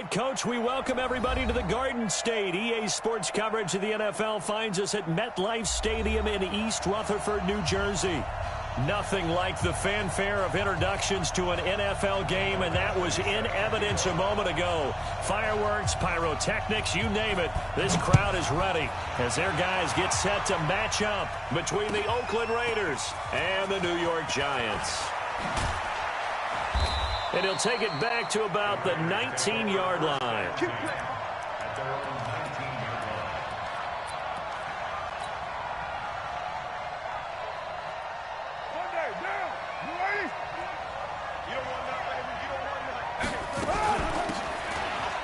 right, Coach, we welcome everybody to the Garden State. EA Sports coverage of the NFL finds us at MetLife Stadium in East Rutherford, New Jersey. Nothing like the fanfare of introductions to an NFL game, and that was in evidence a moment ago. Fireworks, pyrotechnics, you name it. This crowd is ready as their guys get set to match up between the Oakland Raiders and the New York Giants. And he'll take it back to about the 19-yard line.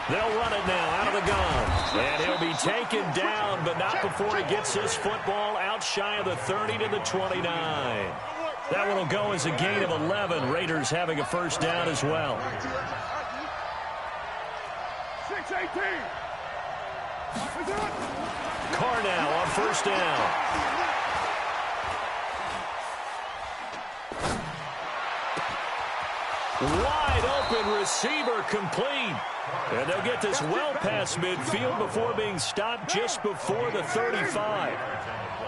They'll run it now out of the gun. And he'll be taken down, but not before he gets his football out shy of the 30 to the 29. That one will go as a gain of 11. Raiders having a first down as well. 6-18. Carr now on first down. Wide open receiver complete. And they'll get this well past midfield before being stopped just before the 35.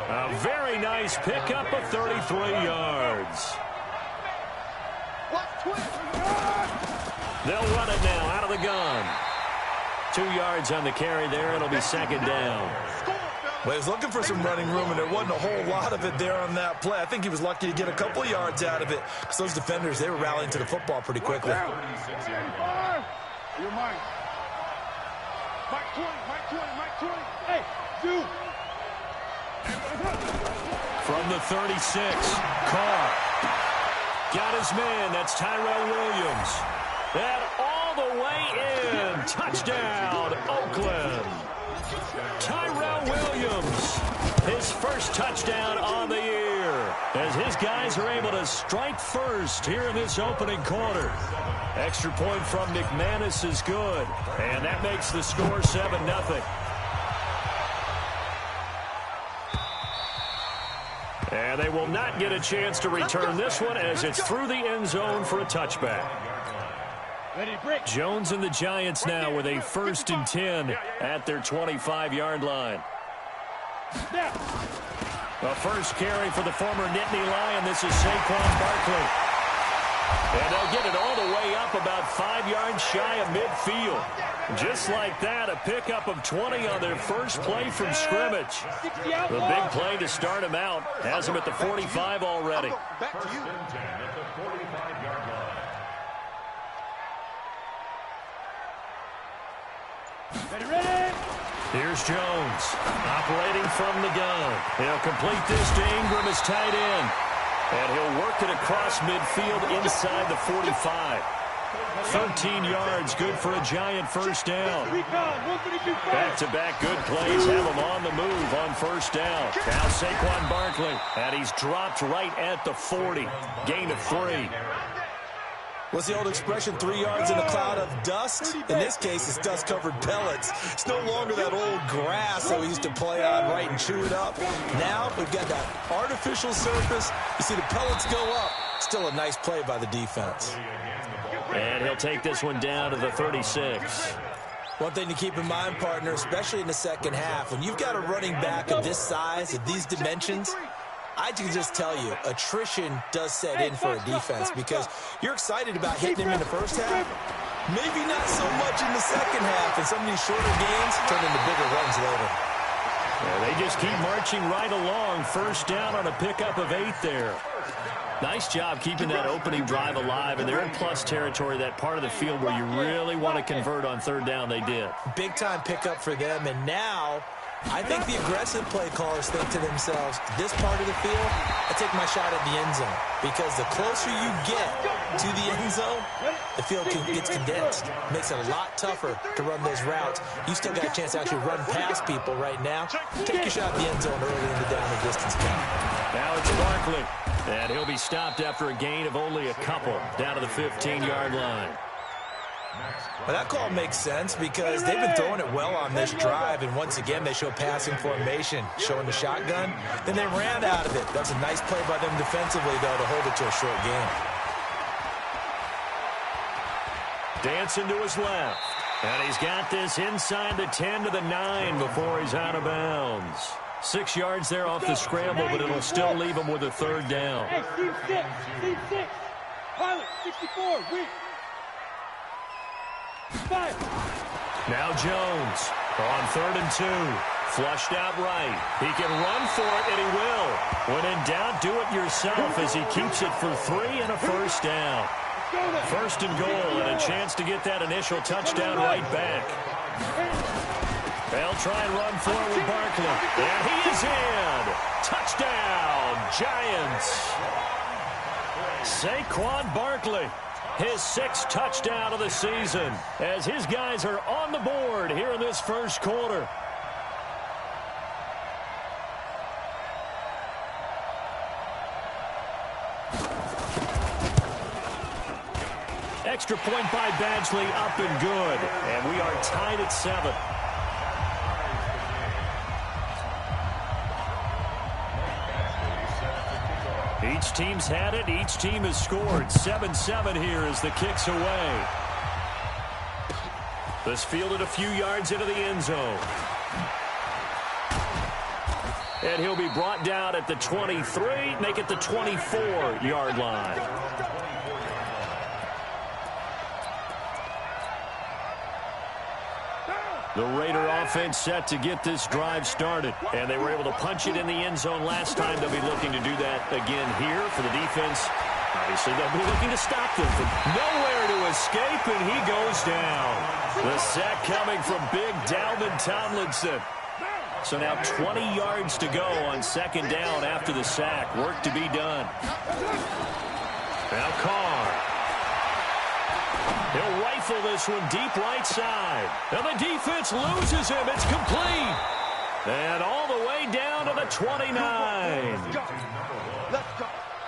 A very nice pickup of 33 yards. They'll run it now out of the gun. 2 yards on the carry there. It'll be second down. Well, he was looking for some running room, and there wasn't a whole lot of it there on that play. I think he was lucky to get a couple of yards out of it because those defenders, they were rallying to the football pretty quickly. You're mine. Mike 20, Mike 20, Mike 20. Hey, dude. From the 36, Carr. Got his man. That's Tyrell Williams. And all the way in. Touchdown, Oakland. Tyrell Williams. His first touchdown on the year. As his guys are able to strike first here in this opening quarter. Extra point from McManus is good. And that makes the score 7-0. And they will not get a chance to return this one as it's through the end zone for a touchback. Jones and the Giants now with a 1st and 10 at their 25-yard line. A first carry for the former Nittany Lion. This is Saquon Barkley. And they'll get it all the way up about 5 yards shy of midfield. Just like that, a pickup of 20 on their first play from scrimmage. The big play to start him out has him at the 45 already. Here's Jones, operating from the gun. He'll complete this to Ingram as tight end. And he'll work it across midfield inside the 45. 13 yards, good for a Giant first down. Back-to-back good plays have him on the move on first down. Now Saquon Barkley, and he's dropped right at the 40. Gain of 3. What's the old expression, 3 yards in a cloud of dust? In this case, it's dust-covered pellets. It's no longer that old grass that we used to play on, right, and chew it up. Now we've got that artificial surface. You see the pellets go up. Still a nice play by the defense. And he'll take this one down to the 36. One thing to keep in mind, partner, especially in the second half, when you've got a running back of this size, of these dimensions, I can just tell you, attrition does set in for a defense because you're excited about hitting him in the first half. Maybe not so much in the second half, and some of these shorter games turn into bigger runs later. Yeah, they just keep marching right along. First down on a pickup of 8 there. Nice job keeping that opening drive alive, and they're in plus territory, that part of the field where you really want to convert on third down. They did. Big-time pickup for them, and now I think the aggressive play callers think to themselves, this part of the field, I take my shot at the end zone. Because the closer you get to the end zone, the field gets condensed. Makes it a lot tougher to run those routes. You still got a chance to actually run past people right now. Take your shot at the end zone early in the down and distance count. Now it's Barkley. And he'll be stopped after a gain of only a couple down to the 15-yard line. Well, that call makes sense because they've been throwing it well on this drive, and once again they show passing formation, showing the shotgun. Then they ran out of it. That's a nice play by them defensively, though, to hold it to a short gain. Dancing to his left. And he's got this inside the 10 to the 9 before he's out of bounds. 6 yards there off the scramble, but it'll still leave him with a third down. Hey, Team 6. Pilot, 64, weak. 5. Now Jones on 3rd and 2. Flushed out right. He can run for it, and he will. When in doubt, do it yourself as he keeps it for 3 and a first down. 1st and goal, and a chance to get that initial touchdown right back. They'll try and run for it with Barkley. And he is in. Touchdown, Giants. Saquon Barkley, his 6th touchdown of the season, as his guys are on the board here in this first quarter. Extra point by Badgley, up and good. And we are tied at 7. Each team's had it. Each team has scored. 7-7 here as the kick's away. This fielded a few yards into the end zone. And he'll be brought down at the 23, make it the 24-yard line. The Raider offense set to get this drive started. And they were able to punch it in the end zone last time. They'll be looking to do that again here for the defense. Obviously, they'll be looking to stop them from nowhere to escape, and he goes down. The sack coming from big Dalvin Tomlinson. So now 20 yards to go on 2nd down after the sack. Work to be done. Now Carr. He'll rifle this one deep right side. And the defense loses him. It's complete. And all the way down to the 29.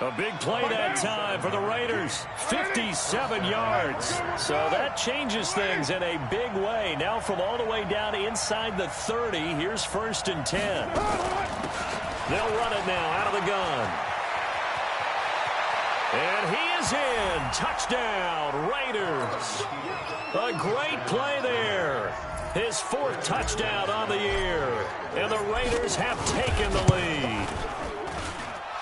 A big play that time for the Raiders. 57 yards. So that changes things in a big way. Now from all the way down inside the 30, here's 1st and 10. They'll run it now out of the gun. And he is in. Touchdown, Raiders. A great play there. His 4th touchdown on the year. And the Raiders have taken the lead.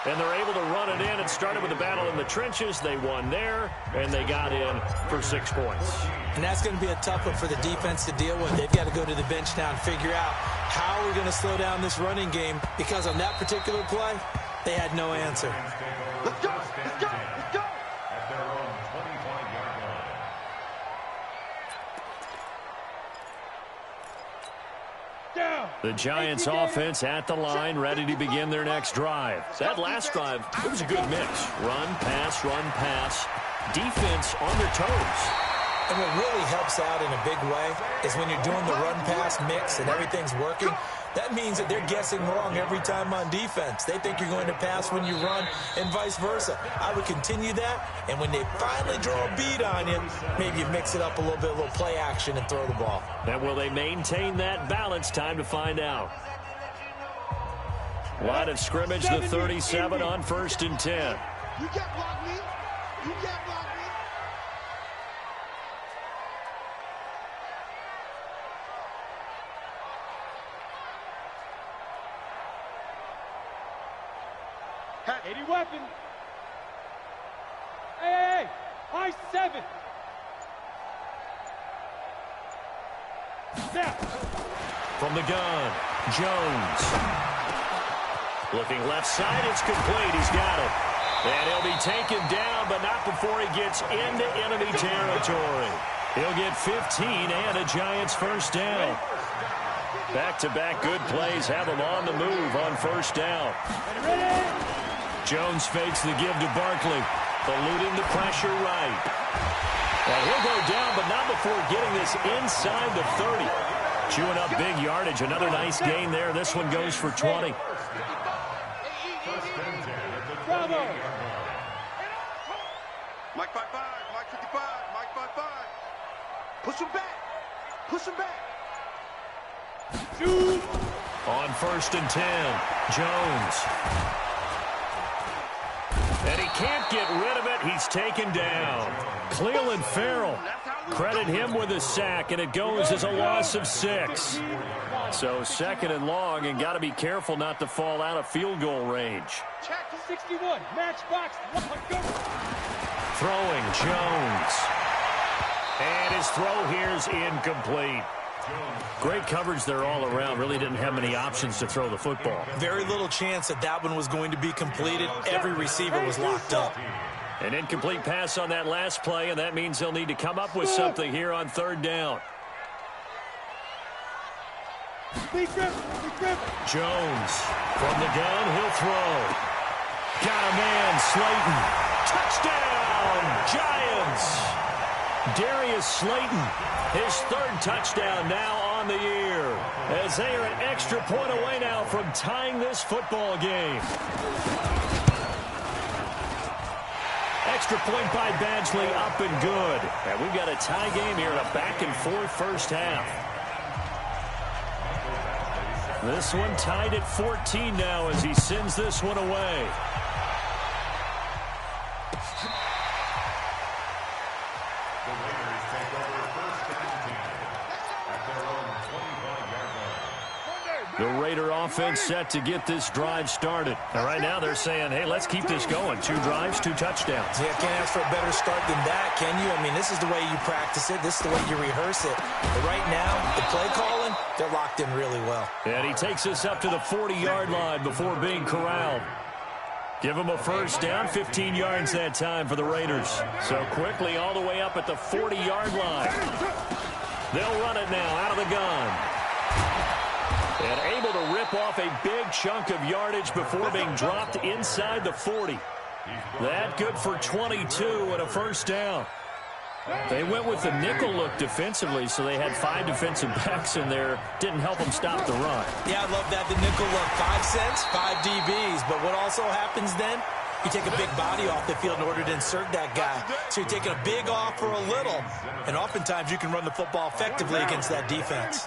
And they're able to run it in. It started with a battle in the trenches. They won there, and they got in for 6 points. And that's going to be a tough one for the defense to deal with. They've got to go to the bench now and figure out how we're going to slow down this running game, because on that particular play, they had no answer. Let's go. Let's go. Let's go. At their own 25-yard line. Down. The Giants offense at the line, ready to begin their next drive. That last drive, it was a good mix. Run, pass, defense on their toes. And what really helps out in a big way is when you're doing the run-pass mix and everything's working, that means that they're guessing wrong every time on defense. They think you're going to pass when you run and vice versa. I would continue that, and when they finally draw a bead on you, maybe you mix it up a little bit, a little play action and throw the ball. And will they maintain that balance? Time to find out. Line of scrimmage, the 37 on 1st and 10. You can't block me. You can't block me. Any weapon. Hey, high 7. Snap. From the gun, Jones. Looking left side, it's complete. He's got it. And he'll be taken down, but not before he gets into enemy territory. He'll get 15 and a Giants first down. Back-to-back good plays have him on the move on 1st down. Jones fakes the give to Barkley, eluding the pressure right. And he'll go down, but not before getting this inside the 30. Chewing up big yardage. Another nice gain there. This one goes for 20. Bravo. Mike 5-5, Mike 55, Mike 5-5. Push him back. Push him back. Shoot. On 1st and 10, Jones. And he can't get rid of it. He's taken down. Cleveland Farrell Credit him with a sack, and it goes as a loss of 6. So 2nd and long, and got to be careful not to fall out of field goal range. Check 61. Matchbox. Go. Throwing, Jones. And his throw here is incomplete. Great coverage there all around. Really didn't have many options to throw the football. Very little chance that that one was going to be completed. Every receiver was locked up. An incomplete pass on that last play, and that means they'll need to come up with something here on 3rd down. Jones from the gun, he'll throw. Got a man, Slayton. Touchdown, Giants. Darius Slayton, his 3rd touchdown now on the year, as they are an extra point away now from tying this football game. Extra point by Badgley, up and good. And we've got a tie game here in a back-and-forth first half. This one tied at 14 now as he sends this one away. The Raider offense set to get this drive started. And right now they're saying, hey, let's keep this going. 2 drives, 2 touchdowns. Yeah, can't ask for a better start than that, can you? I mean, this is the way you practice it. This is the way you rehearse it. But right now, the play calling, they're locked in really well. And he takes us up to the 40-yard line before being corralled. Give him a first down, 15 yards that time for the Raiders. So quickly all the way up at the 40-yard line. They'll run it now out of the gun. And able to rip off a big chunk of yardage before being dropped inside the 40. That good for 22 and a first down. They went with the nickel look defensively, so they had 5 defensive backs in there. Didn't help them stop the run. Yeah, I love that, the nickel look. 5 cents, 5 DBs. But what also happens then, you take a big body off the field in order to insert that guy. So you're taking a big off for a little. And oftentimes you can run the football effectively against that defense.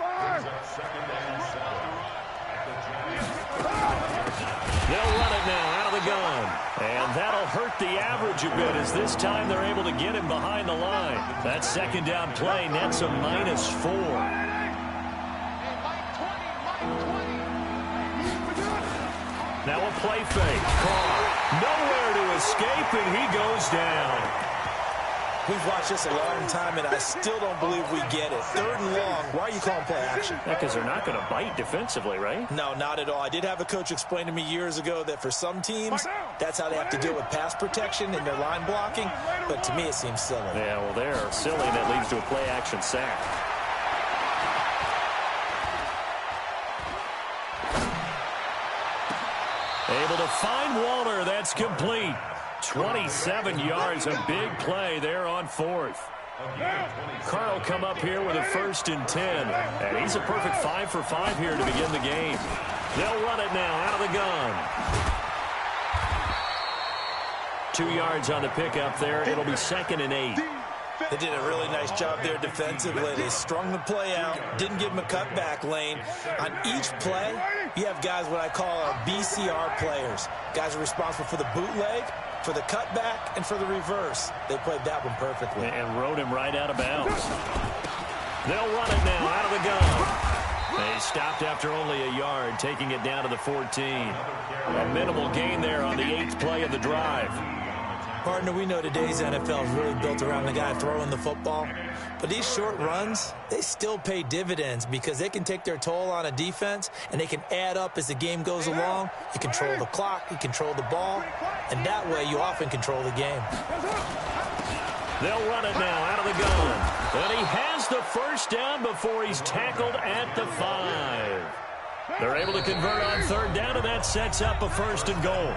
They'll run it now out of the gun. And that'll hurt the average a bit as this time they're able to get him behind the line. That 2nd down play nets a -4. Now a play fake. Carr nowhere to escape, and he goes down. We've watched this a long time, and I still don't believe we get it. 3rd and long. Why are you calling play action? Because they're not going to bite defensively, right? No, not at all. I did have a coach explain to me years ago that for some teams, that's how they have to deal with pass protection and their line blocking. But to me, it seems silly. Yeah, well, they're silly, and that leads to a play action sack. Able to find Walter. That's complete. 27 yards, a big play there on 4th. Carr will come up here with a 1st and 10. And he's a perfect 5 for 5 here to begin the game. They'll run it now out of the gun. 2 yards on the pickup there. It'll be 2nd and 8. They did a really nice job there defensively. They strung the play out, didn't give him a cutback lane. On each play, you have guys what I call our BCR players. Guys are responsible for the bootleg, for the cutback, and for the reverse. They played that one perfectly. And rode him right out of bounds. They'll run it now out of the gun. They stopped after only a yard, taking it down to the 14. A minimal gain there on the 8th play of the drive. Partner, we know today's NFL is really built around the guy throwing the football. But these short runs, they still pay dividends because they can take their toll on a defense, and they can add up as the game goes along. You control the clock, you control the ball, and that way you often control the game. They'll run it now out of the gun. And he has the first down before he's tackled at the 5. They're able to convert on 3rd down, and that sets up a 1st and goal.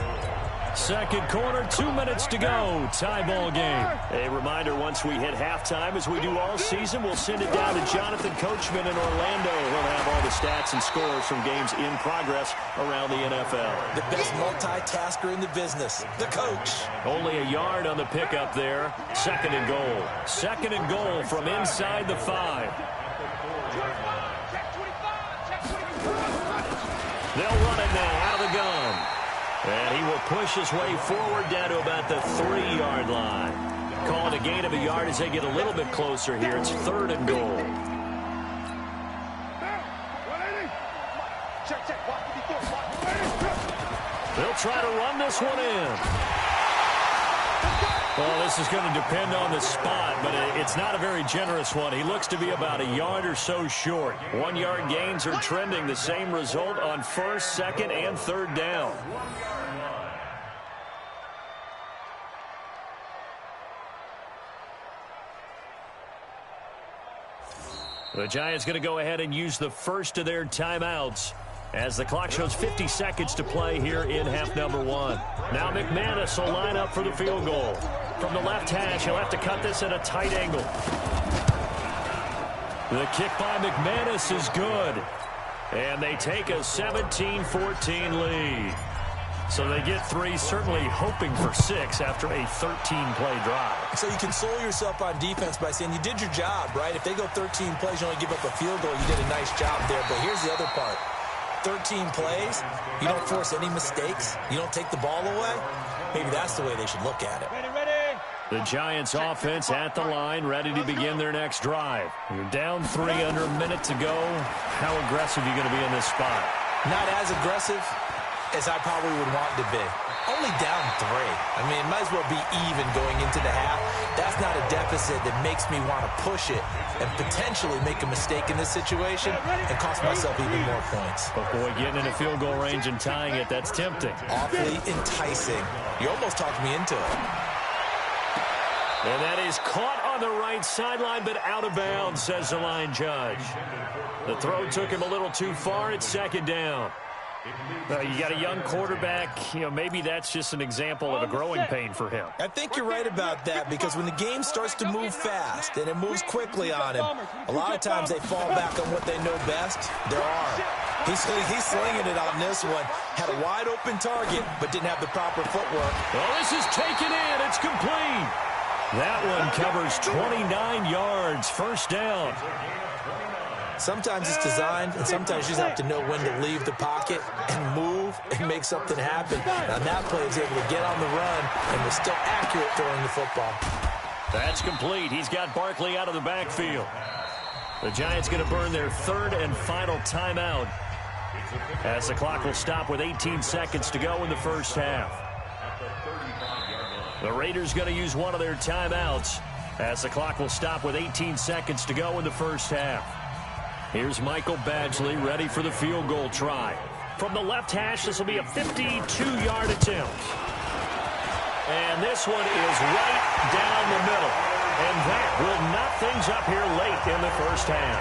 2nd quarter, 2 minutes to go. Tie ball game. A reminder, once we hit halftime, as we do all season, we'll send it down to Jonathan Coachman in Orlando. He'll have all the stats and scores from games in progress around the NFL. The best multitasker in the business, the coach. Only a yard on the pickup there. 2nd and goal. 2nd and goal from inside the 5. They'll run it now out of the gun. And he will push his way forward down to about the 3-yard line. Call it a gain of a yard as they get a little bit closer here. It's 3rd and goal. They'll try to run this one in. Well, this is going to depend on the spot, but it's not a very generous one. He looks to be about a yard or so short. 1-yard gains are trending the same result on 1st, 2nd, and 3rd down. The Giants going to go ahead and use the first of their timeouts as the clock shows 50 seconds to play here in half number 1. Now McManus will line up for the field goal. From the left hash, he'll have to cut this at a tight angle. The kick by McManus is good. And they take a 17-14 lead. So they get 3, certainly hoping for 6 after a 13-play drive. So you console yourself on defense by saying you did your job, right? If they go 13 plays, you only give up a field goal, you did a nice job there. But here's the other part. 13 plays, you don't force any mistakes, you don't take the ball away. Maybe that's the way they should look at it. The Giants offense at the line, ready to begin their next drive. You're down 3 under a minute to go. How aggressive are you going to be in this spot? Not as aggressive as I probably would want to be. Only down 3. I mean, it might as well be even going into the half. That's not a deficit that makes me want to push it and potentially make a mistake in this situation and cost myself even more points. But, boy, getting in a field goal range and tying it, that's tempting. Awfully enticing. You almost talked me into it. And that is caught on the right sideline, but out of bounds, says the line judge. The throw took him a little too far. It's 2nd down. You got a young quarterback. Maybe that's just an example of a growing pain for him. I think you're right about that, because when the game starts to move fast and it moves quickly on him, a lot of times they fall back on what they know best, their arm. He's slinging it on this one. Had a wide open target, but didn't have the proper footwork. Well, this is taken in. It's complete. That one covers 29 yards. 1st down. Sometimes it's designed, and sometimes you just have to know when to leave the pocket and move and make something happen. And on that play, he's able to get on the run and was still accurate throwing the football. That's complete. He's got Barkley out of the backfield. The Giants going to burn their 3rd and final timeout as the clock will stop with 18 seconds to go in the 1st half. The Raiders going to use one of their timeouts as the clock will stop with 18 seconds to go in the 1st half. Here's Michael Badgley ready for the field goal try. From the left hash, this will be a 52-yard attempt. And this one is right down the middle. And that will knock things up here late in the 1st half.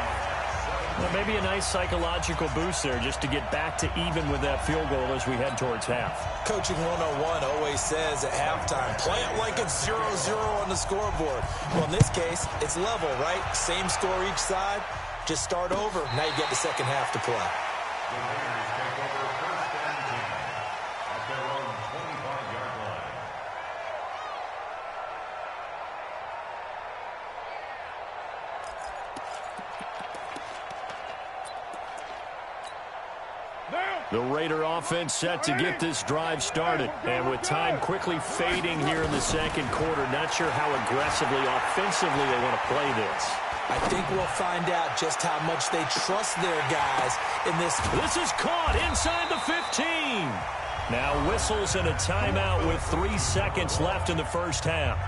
Well, maybe a nice psychological boost there just to get back to even with that field goal as we head towards half. Coaching 101 always says at halftime, play it like it's 0-0 on the scoreboard. Well, in this case, it's level, right? Same score each side. Just start over. Now you get the 2nd half to play. The Raiders take over 1st and 10 at their own 25-yard line. The Raider offense set to get this drive started. And with time quickly fading here in the 2nd quarter, not sure how aggressively, offensively they want to play this. I think we'll find out just how much they trust their guys in this. This is caught inside the 15. Now whistles and a timeout with 3 seconds left in the 1st half.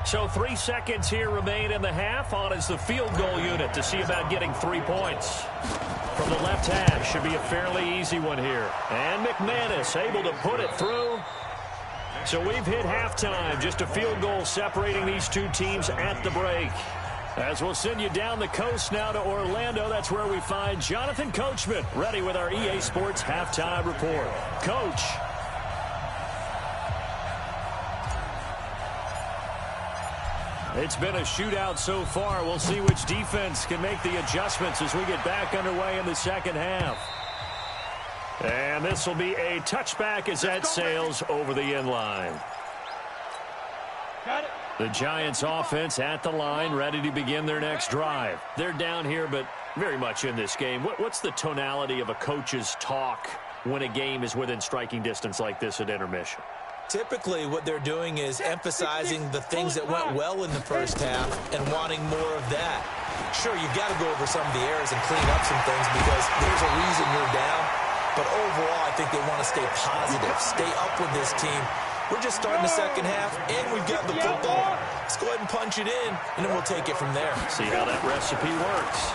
So 3 seconds here remain in the half. On is the field goal unit to see about getting 3 points. From the left hash, should be a fairly easy one here. And McManus able to put it through. So we've hit halftime. Just a field goal separating these two teams at the break. As we'll send you down the coast now to Orlando, that's where we find Jonathan Coachman ready with our EA Sports Halftime Report. Coach. It's been a shootout so far. We'll see which defense can make the adjustments as we get back underway in the 2nd half. And this will be a touchback as that sails over the end line. The Giants offense at the line, ready to begin their next drive. They're down here, but very much in this game. What's the tonality of a coach's talk when a game is within striking distance like this at intermission? Typically, what they're doing is emphasizing the things that went well in the first half and wanting more of that. Sure, you've got to go over some of the errors and clean up some things because there's a reason you're down. But overall, I think they want to stay positive, stay up with this team. We're just starting the second half, and we've got the football. Let's go ahead and punch it in, and then we'll take it from there. See how that recipe works.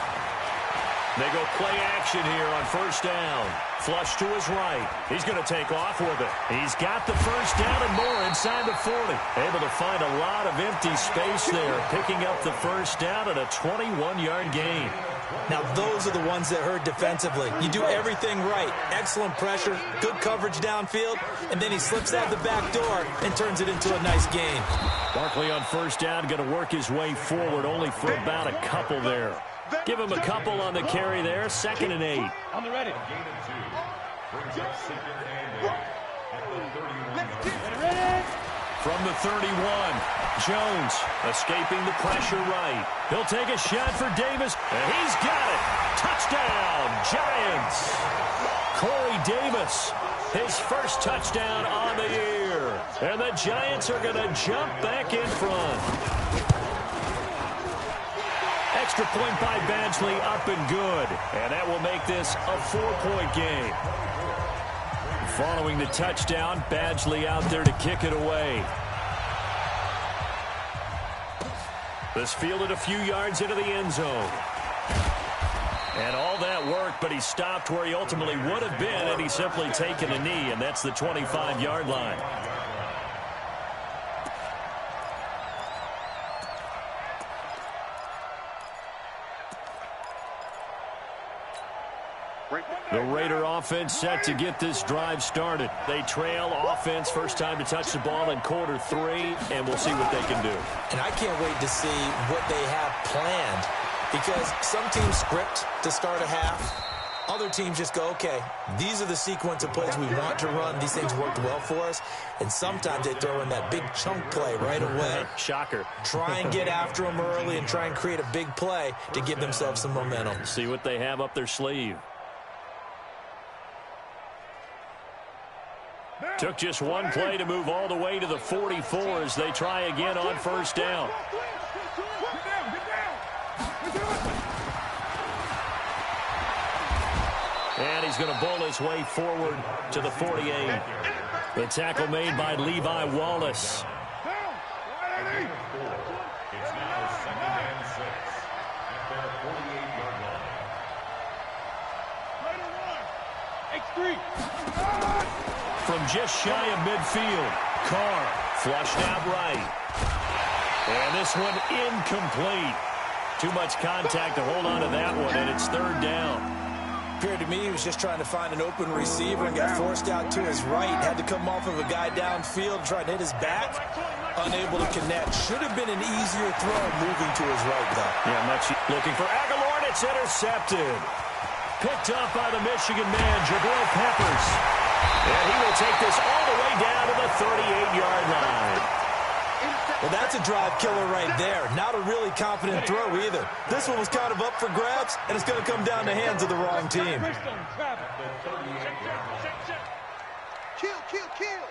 They go play action here on first down. Flush to his right. He's going to take off with it. He's got the first down and more inside the 40. Able to find a lot of empty space there, picking up the first down at a 21-yard gain. Now, those are the ones that hurt defensively. You do everything right. Excellent pressure, good coverage downfield, and then he slips out the back door and turns it into a nice gain. Barkley on first down, going to work his way forward, only for about a couple there. Give him a couple on the carry there, 2nd and 8. On the ready. From the 31, Jones escaping the pressure right. He'll take a shot for Davis, and he's got it. Touchdown, Giants. Corey Davis, his first touchdown on the year. And the Giants are going to jump back in front. Extra point by Badgley, up and good. And that will make this a 4-point game. Following the touchdown, Badgley out there to kick it away. This fielded a few yards into the end zone. And all that worked, but he stopped where he ultimately would have been, and he's simply taken a knee, and that's the 25-yard line. The Raider offense set to get this drive started. They trail offense, first time to touch the ball in quarter 3, and we'll see what they can do. And I can't wait to see what they have planned because some teams script to start a half. Other teams just go, okay, these are the sequence of plays we want to run. These things worked well for us. And sometimes they throw in that big chunk play right away. Shocker. Try and get after them early and try and create a big play to give themselves some momentum. See what they have up their sleeve. Took just one play to move all the way to the 44 as they try again on first down. And he's going to bowl his way forward to the 48. The tackle made by Levi Wallace. It's now 2nd and 6 at their 48-yard line. From just shy of midfield, Carr flushed out right. And this one incomplete. Too much contact to hold on to that one, and it's 3rd down. Appeared to me he was just trying to find an open receiver and got forced out to his right. Had to come off of a guy downfield, trying to hit his back. Unable to connect. Should have been an easier throw moving to his right, though. Yeah, much looking for Aguilar, and it's intercepted. Picked up by the Michigan man, Jabril Peppers. And he will take this all the way down to the 38-yard line. Well, that's a drive killer right there. Not a really confident throw either. This one was kind of up for grabs, and it's going to come down the hands of the wrong team. Kill, kill, kill.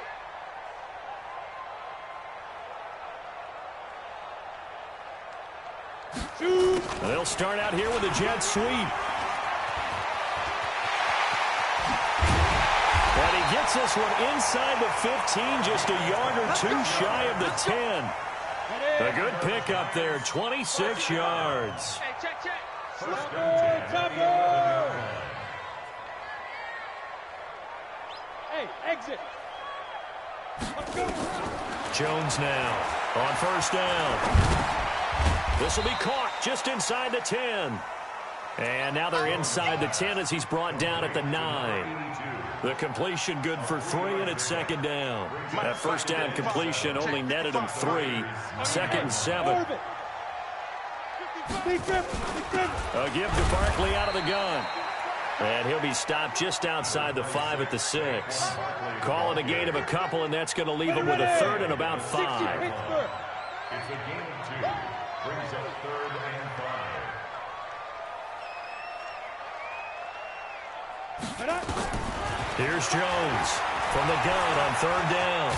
They'll start out here with a jet sweep. And he gets this one inside the 15, just a yard or two shy of the 10. A good pickup there, 26 yards. Hey, exit. Let's go. Jones now on first down. This will be caught just inside the 10. And now they're inside the 10 as he's brought down at the 9. The completion good for 3, and it's 2nd down. That first down completion only netted him 3. 2nd and 7. A give to Barkley out of the gun. And he'll be stopped just outside the 5 at the 6. Call it a gain of a couple, and that's going to leave him with a 3rd and about 5. It's a gain of 2. Brings up 3rd and 5. Here's Jones from the gun on 3rd down.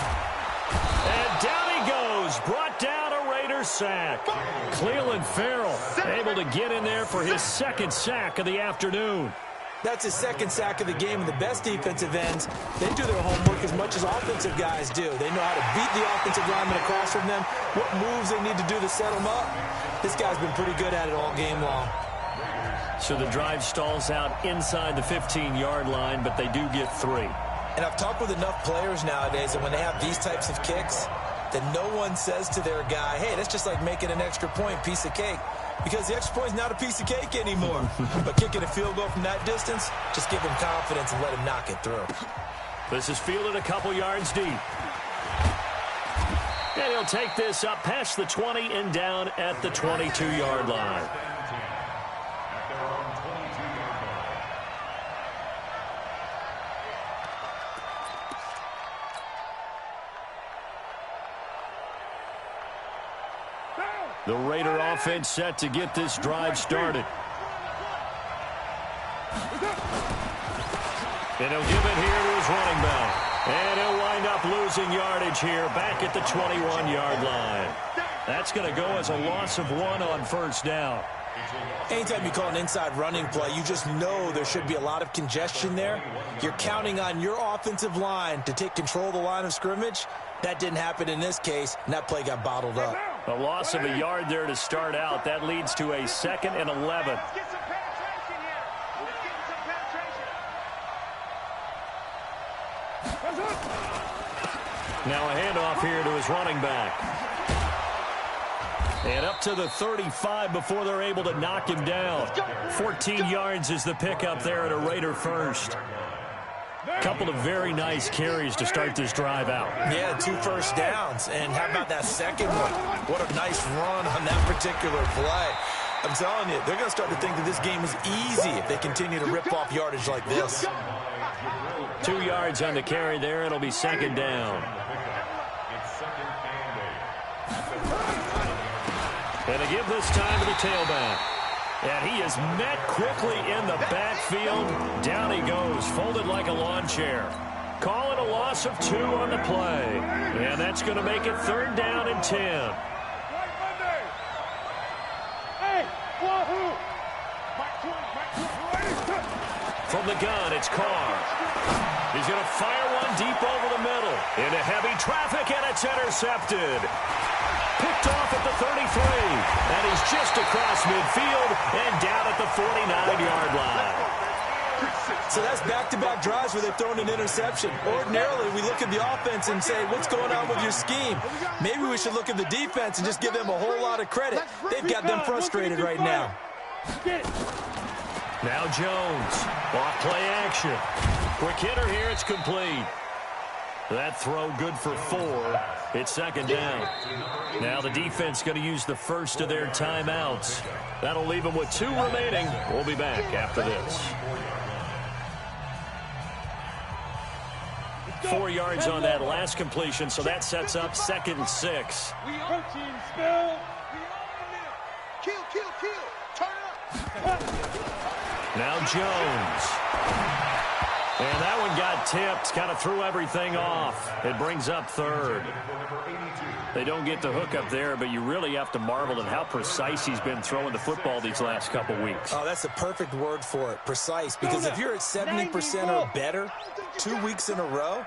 And down he goes. Brought down a Raider sack. Cleveland Farrell able to get in there for his second sack of the afternoon. That's his second sack of the game, and the best defensive ends, they do their homework as much as offensive guys do. They know how to beat the offensive lineman across from them, what moves they need to do to set them up. This guy's been pretty good at it all game long. So the drive stalls out inside the 15-yard line, but they do get 3. And I've talked with enough players nowadays that when they have these types of kicks, that no one says to their guy, hey, that's just like making an extra point, piece of cake. Because the extra point is not a piece of cake anymore. But kicking a field goal from that distance, just give him confidence and let him knock it through. This is fielded a couple yards deep. And he'll take this up past the 20 and down at the 22-yard line. The Raider offense set to get this drive started. And he'll give it here to his running back. And he'll wind up losing yardage here back at the 21-yard line. That's going to go as a loss of 1 on first down. Anytime you call an inside running play, you just know there should be a lot of congestion there. You're counting on your offensive line to take control of the line of scrimmage. That didn't happen in this case, and that play got bottled up. A loss of a yard there to start out. That leads to a 2nd and 11. Let's get some penetration here. Let's get some penetration. Now a handoff here to his running back. And up to the 35 before they're able to knock him down. 14 yards is the pickup there at a Raider first. Couple of very nice carries to start this drive out. Yeah, 2 first downs. And how about that second one? What a nice run on that particular play. I'm telling you, they're going to start to think that this game is easy if they continue to rip off yardage like this. 2 yards on the carry there. It'll be 2nd down. And they give this time to the tailback. And he is met quickly in the backfield. Down he goes, folded like a lawn chair. Call it a loss of 2 on the play. And that's going to make it 3rd down and 10. From the gun, it's Carr. He's going to fire one deep over the middle. Into heavy traffic, and it's intercepted. Picked off at the 33, and he's just across midfield and down at the 49-yard line. So that's back-to-back drives where they've thrown an interception. Ordinarily, we look at the offense and say, what's going on with your scheme? Maybe we should look at the defense and just give them a whole lot of credit. They've got them frustrated right now. Now Jones, off play action. Quick hitter here, it's complete. That throw good for 4. It's 2nd down. Now the defense going to use the first of their timeouts. That'll leave them with 2 remaining. We'll be back after this. 4 yards on that last completion, so that sets up 2nd and 6. Kill. Turn up. Now Jones. And that one got tipped, kind of threw everything off. It brings up 3rd. They don't get the hook up there, but you really have to marvel at how precise he's been throwing the football these last couple weeks. Oh, that's the perfect word for it, precise. Because if you're at 70% or better 2 weeks in a row,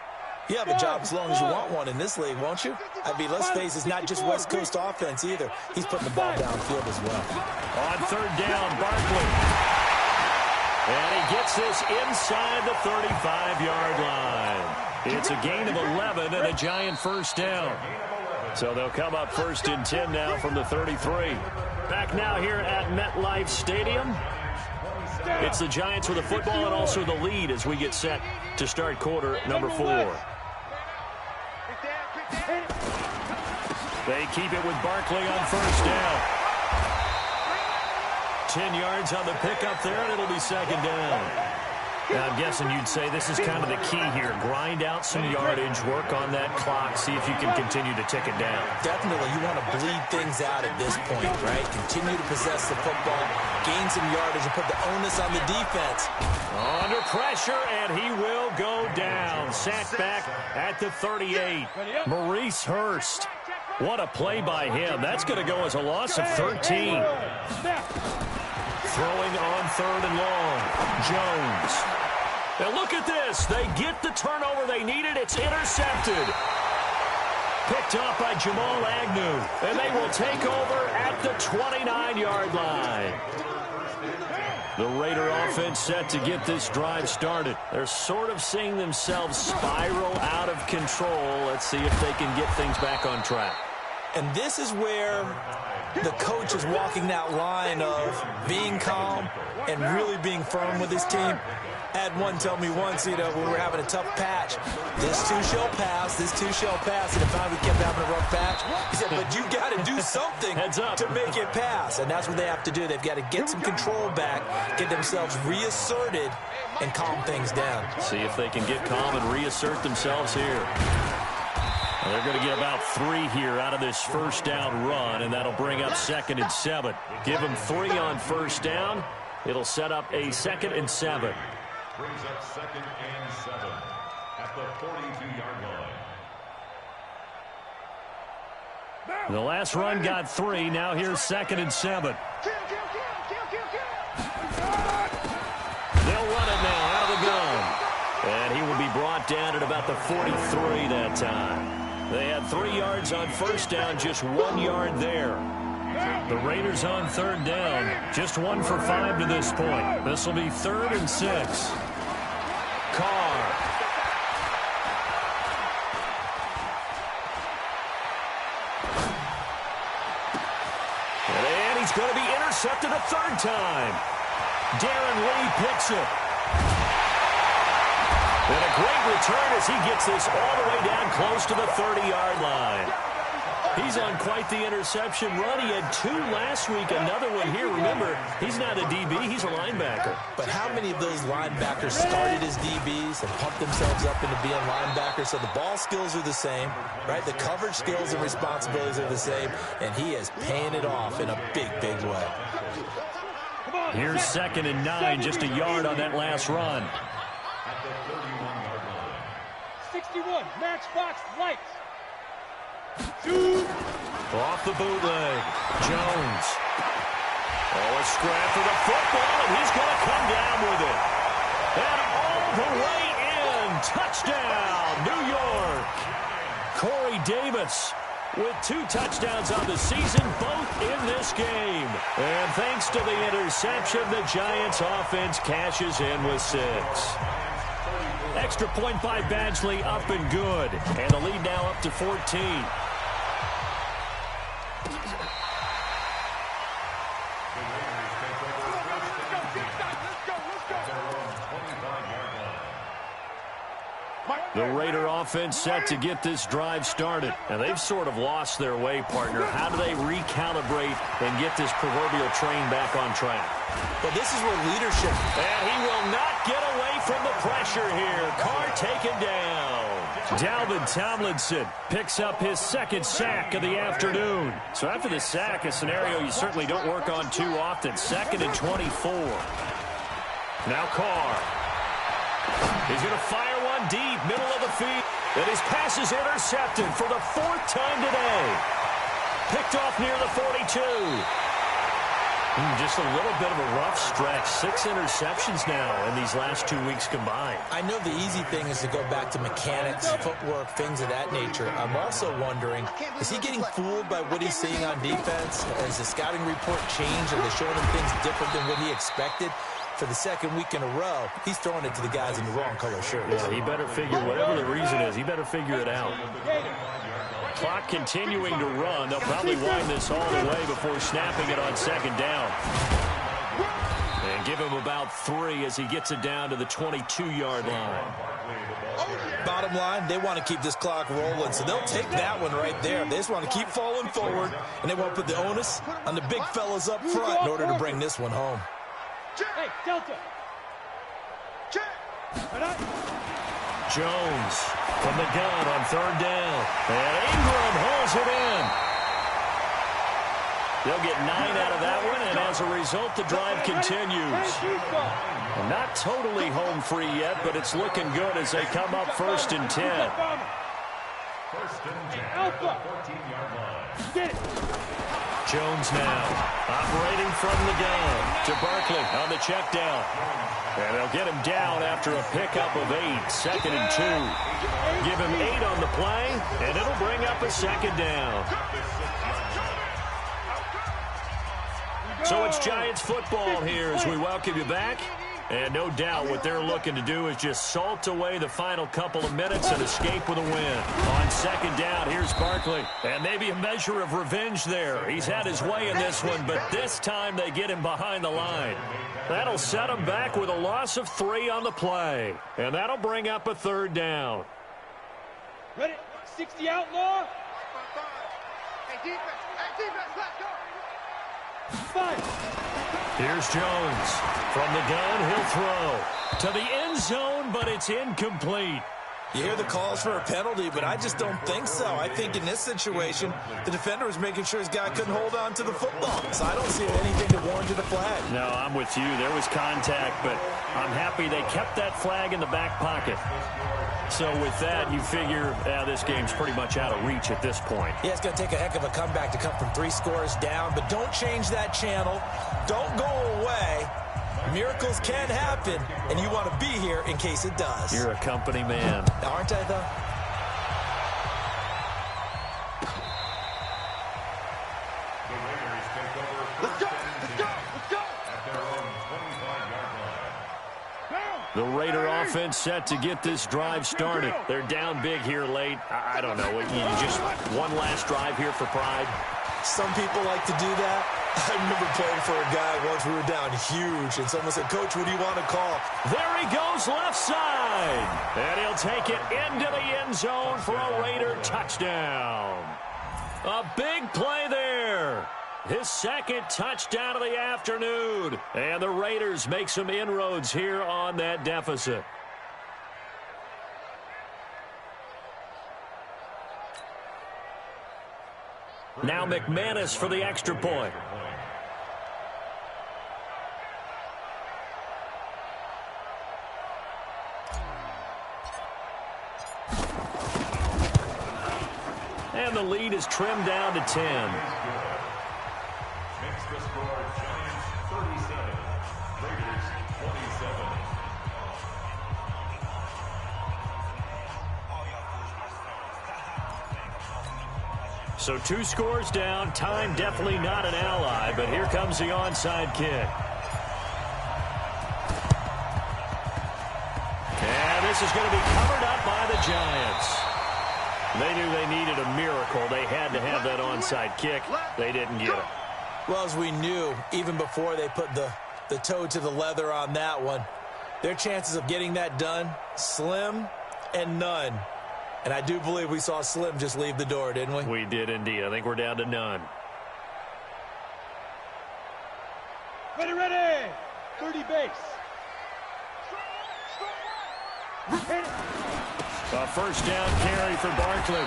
you have a job as long as you want one in this league, won't you? I mean, let's face it, it's not just West Coast offense either. He's putting the ball downfield as well. On 3rd down, Barkley. And he gets this inside the 35-yard line. It's a gain of 11 and a giant first down. So they'll come up 1st and 10 now from the 33. Back now here at MetLife Stadium. It's the Giants with the football and also the lead as we get set to start quarter number 4. They keep it with Barkley on 1st down. 10 yards on the pickup there, and it'll be 2nd down. I'm guessing you'd say this is kind of the key here. Grind out some yardage, work on that clock, see if you can continue to tick it down. Definitely, you want to bleed things out at this point, right? Continue to possess the football, gain some yardage, and put the onus on the defense. Under pressure, and he will go down. Sacked back at the 38. Maurice Hurst. What a play by him. That's going to go as a loss of 13. Throwing on 3rd and long. Jones. And look at this. They get the turnover they needed. It's intercepted. Picked up by Jamal Agnew. And they will take over at the 29-yard line. The Raider offense set to get this drive started. They're sort of seeing themselves spiral out of control. Let's see if they can get things back on track. And this is where the coach is walking that line of being calm and really being firm with his team. I had one tell me once, when we were having a tough patch, this too shall pass, this too shall pass. And if we kept having a rough patch, he said, but you got to do something to make it pass. And that's what they have to do. They've got to get some control back, get themselves reasserted, and calm things down. See if they can get calm and reassert themselves here. Well, they're going to get about 3 here out of this first down run, and that'll bring up 2nd and 7. Give them 3 on first down. It'll set up a 2nd and 7. Brings up 2nd and 7 at the 42-yard line. The last run got 3. Now here's 2nd and 7. They'll run it now out of the gun. And he will be brought down at about the 43 that time. They had 3 yards on first down, just 1 yard there. The Raiders on 3rd down, just 1 for 5 to this point. This will be 3rd and 6. Carr. And he's going to be intercepted a 3rd time. Darren Lee picks it. And a great return as he gets this all the way down close to the 30-yard line. He's on quite the interception run. He had 2 last week, another one here. Remember, he's not a DB, he's a linebacker. But how many of those linebackers started as DBs and pumped themselves up into being linebackers? So the ball skills are the same, right? The coverage skills and responsibilities are the same, and he is paying it off in a big, big way. Here's 2nd and 9, just a yard on that last run. 61, matchbox lights. Off the bootleg. Jones. Oh, a scrap for the football, and he's going to come down with it. And all the way in. Touchdown, New York. Corey Davis with 2 touchdowns on the season, both in this game. And thanks to the interception, the Giants offense cashes in with 6. Extra point by Badgley, up and good. And the lead now up to 14. The Raider offense set to get this drive started. And they've sort of lost their way, partner. How do they recalibrate and get this proverbial train back on track? But this is where leadership... And he will not get away from the pressure here. Carr taken down. Dalvin Tomlinson picks up his 2nd sack of the afternoon. So after the sack, a scenario you certainly don't work on too often. 2nd and 24. Now Carr. He's going to fire one deep, middle of the field. And his pass is intercepted for the 4th time today. Picked off near the 42. Just a little bit of a rough stretch. 6 interceptions now in these last 2 weeks combined. I know the easy thing is to go back to mechanics, footwork, things of that nature. I'm also wondering, is he getting fooled by what he's seeing on defense? Has the scouting report changed? Are they showing him things different than what he expected? For the 2nd week in a row, he's throwing it to the guys in the wrong color shirts. Yeah, he better figure, whatever the reason is, he better figure it out. Clock continuing to run. They'll probably wind this all the way before snapping it on 2nd down. And give him about 3 as he gets it down to the 22-yard line. Bottom line, they want to keep this clock rolling, so they'll take that one right there. They just want to keep falling forward, and they want to put the onus on the big fellas up front in order to bring this one home. Hey, Delta. Check. Jones from the gun on third down. And Ingram holds it in. They'll get 9 out of that one, and as a result, the drive continues. Not totally home free yet, but it's looking good as they come up 1st and 10. First and 10 at the 14-yard line. Jones now operating from the gun to Barkley on the check down. And they'll get him down after a pickup of 8, 2nd and 2. Give him 8 on the play, and it'll bring up a 2nd down. So it's Giants football here as we welcome you back. And no doubt what they're looking to do is just salt away the final couple of minutes and escape with a win. On 2nd down, here's Barkley. And maybe a measure of revenge there. He's had his way in this one, but this time they get him behind the line. That'll set him back with a loss of 3 on the play. And that'll bring up a 3rd down. Ready? 60 outlaw. Hey, defense, let's go. 5. Here's Jones. From the gun, he'll throw to the end zone, but it's incomplete. You hear the calls for a penalty, but I just don't think so. I think in this situation, the defender was making sure his guy couldn't hold on to the football. So I don't see anything that warranted a flag. No, I'm with you. There was contact, but I'm happy they kept that flag in the back pocket. So with that, you figure this game's pretty much out of reach at this point. Yeah, it's going to take a heck of a comeback to come from 3 scores down, but don't change that channel. Don't go away. Miracles can happen, and you want to be here in case it does. You're a company man. Aren't I, though? The Raiders take over Let's go, first let's go, let's go. at their own 25-yard line. The Raider offense set to get this drive started. They're down big here late. I don't know. Just one last drive here for pride. Some people like to do that. I remember playing for a guy once. We were down huge, and someone said, "Coach, what do you want to call?" There he goes left side. And he'll take it into the end zone for a Raider touchdown. A big play there. His 2nd touchdown of the afternoon. And the Raiders make some inroads here on that deficit. Now McManus for the extra point. And the lead is trimmed down to 10. Makes the score Giants 37, Raiders 27. So 2 scores down. Time definitely not an ally, but here comes the onside kick. And this is going to be covered up by the Giants. They knew they needed a miracle. They had to have that onside kick. They didn't get it. Well, as we knew, even before they put the toe to the leather on that one, their chances of getting that done, slim and none. And I do believe we saw Slim just leave the door, didn't we? We did indeed. I think we're down to none. Ready. 30 base. A first down carry for Barkley.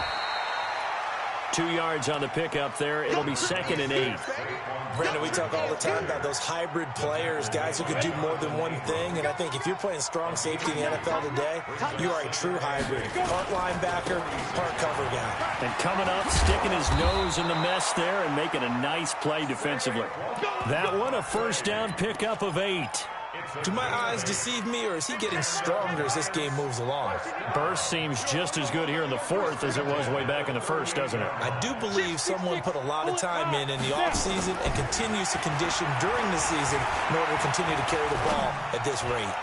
2 yards on the pickup there. It'll be 2nd and 8. Brandon, we talk all the time about those hybrid players, guys who can do more than one thing. And I think if you're playing strong safety in the NFL today, you are a true hybrid. Part linebacker, part cover guy. And coming up, sticking his nose in the mess there and making a nice play defensively. That one, a first down pickup of 8. Do my eyes deceive me, or is he getting stronger as this game moves along? Burst seems just as good here in the 4th as it was way back in the 1st, doesn't it? I do believe someone put a lot of time in the offseason and continues to condition during the season in order to continue to carry the ball at this rate.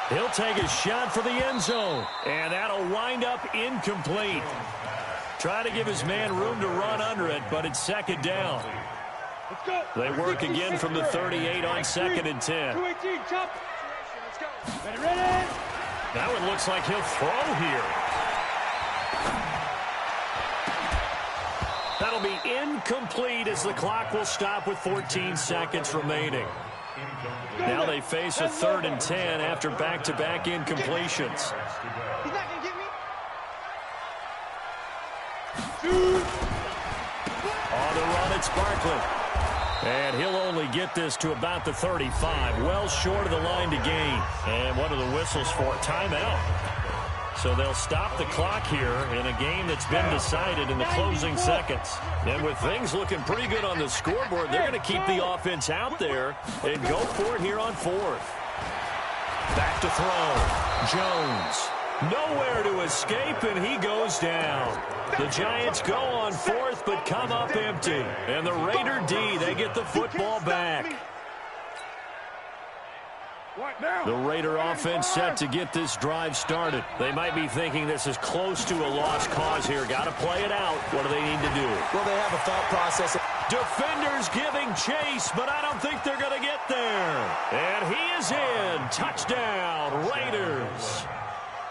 He'll take a shot for the end zone, and that'll wind up incomplete. Trying to give his man room to run under it, but it's 2nd down. They work again from the 38 on 2nd and 10. 218, chop. Ready. That one looks like he'll throw here. That'll be incomplete as the clock will stop with 14 seconds remaining. Now they face a 3rd and 10 after back-to-back incompletions. He's not going to get me. On the run, it's Barkley. And he'll only get this to about the 35, well short of the line to gain. And what are the whistles for? Timeout. So they'll stop the clock here in a game that's been decided in the closing seconds. And with things looking pretty good on the scoreboard, they're going to keep the offense out there and go for it here on 4th. Back to throw. Jones. Nowhere to escape, and he goes down. The Giants go on 4th, but come up empty. And the Raider D, they get the football back. The Raider offense set to get this drive started. They might be thinking this is close to a lost cause here. Got to play it out. What do they need to do? Well, they have a thought process. Defenders giving chase, but I don't think they're going to get there. And he is in. Touchdown, Raiders.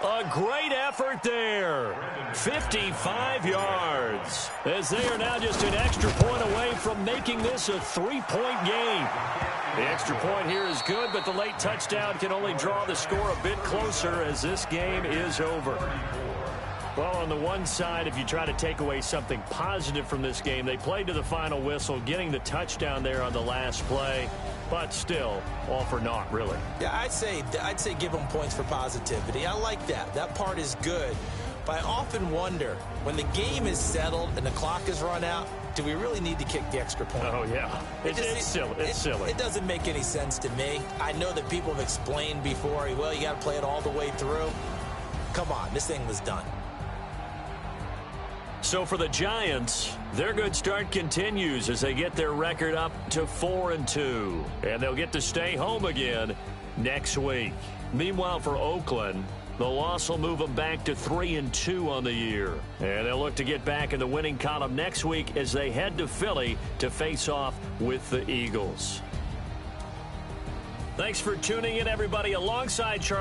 A great effort there. 55 yards. As they are now just an extra point away from making this a 3-point game. The extra point here is good, but the late touchdown can only draw the score a bit closer as this game is over. Well, on the one side, if you try to take away something positive from this game, they played to the final whistle, getting the touchdown there on the last play. But still, all for naught, really. Yeah, I'd say give them points for positivity. I like that. That part is good. But I often wonder, when the game is settled and the clock is run out, do we really need to kick the extra point? Oh, yeah. It's silly. It's silly. It doesn't make any sense to me. I know that people have explained before, well, you got to play it all the way through. Come on, this thing was done. So for the Giants, their good start continues as they get their record up to 4-2. And they'll get to stay home again next week. Meanwhile, for Oakland, the loss will move them back to 3-2 on the year. And they'll look to get back in the winning column next week as they head to Philly to face off with the Eagles. Thanks for tuning in, everybody, alongside Charles.